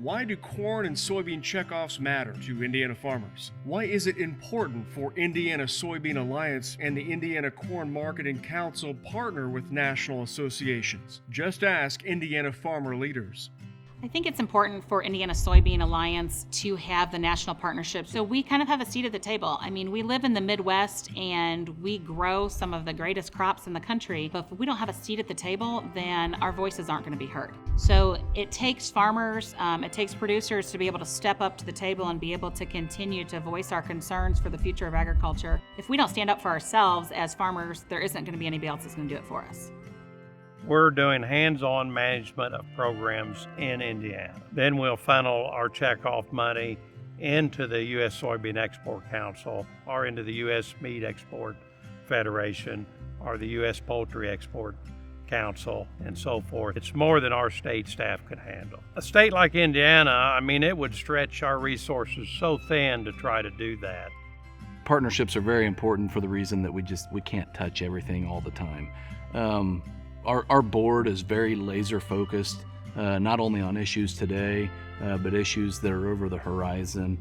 Why do corn and soybean checkoffs matter to Indiana farmers? Why is it important for Indiana Soybean Alliance and the Indiana Corn Marketing Council partner with national associations? Just ask Indiana farmer leaders. I think it's important for Indiana Soybean Alliance to have the national partnership so we kind of have a seat at the table. I mean, we live in the Midwest and we grow some of the greatest crops in the country, but if we don't have a seat at the table, then our voices aren't going to be heard. So it takes farmers, it takes producers to be able to step up to the table and be able to continue to voice our concerns for the future of agriculture. If we don't stand up for ourselves as farmers, there isn't going to be anybody else that's going to do it for us. We're doing hands-on management of programs in Indiana. Then we'll funnel our checkoff money into the U.S. Soybean Export Council or into the U.S. Meat Export Federation or the U.S. Poultry Export Council and so forth. It's more than our state staff could handle. A state like Indiana, I mean, it would stretch our resources so thin to try to do that. Partnerships are very important for the reason that we can't touch everything all the time. Our board is very laser focused, not only on issues today, but issues that are over the horizon.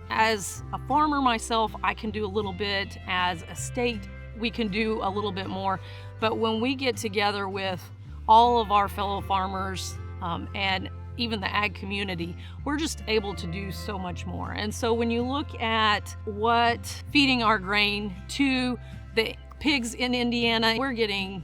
As a farmer myself, I can do a little bit. As a state, we can do a little bit more. But when we get together with all of our fellow farmers and even the ag community, we're just able to do so much more. And so when you look at what feeding our grain to the pigs in Indiana, we're getting,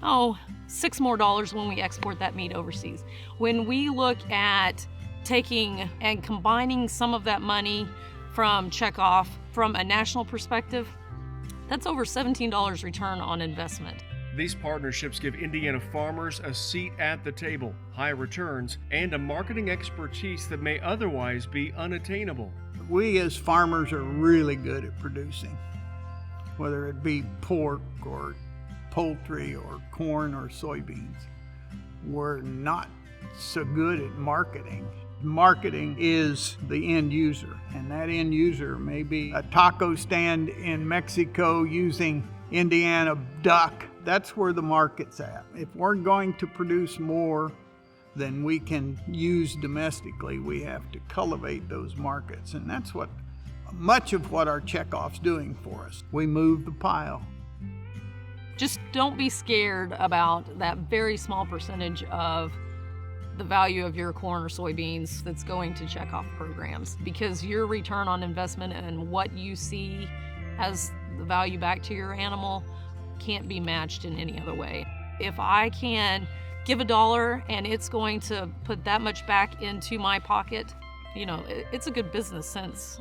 $6 more when we export that meat overseas. When we look at taking and combining some of that money from checkoff from a national perspective, that's over $17 return on investment. These partnerships give Indiana farmers a seat at the table, high returns, and a marketing expertise that may otherwise be unattainable. We as farmers are really good at producing, whether it be pork or poultry or corn or soybeans. We're not so good at marketing. Marketing is the end user, and that end user may be a taco stand in Mexico using Indiana duck. That's where the market's at. If we're going to produce more than we can use domestically, we have to cultivate those markets, and that's what much of what our checkoff's doing for us. We move the pile. Just don't be scared about that very small percentage of the value of your corn or soybeans that's going to checkoff programs, because your return on investment and what you see as the value back to your animal can't be matched in any other way. If I can give $1 and it's going to put that much back into my pocket, it's a good business sense.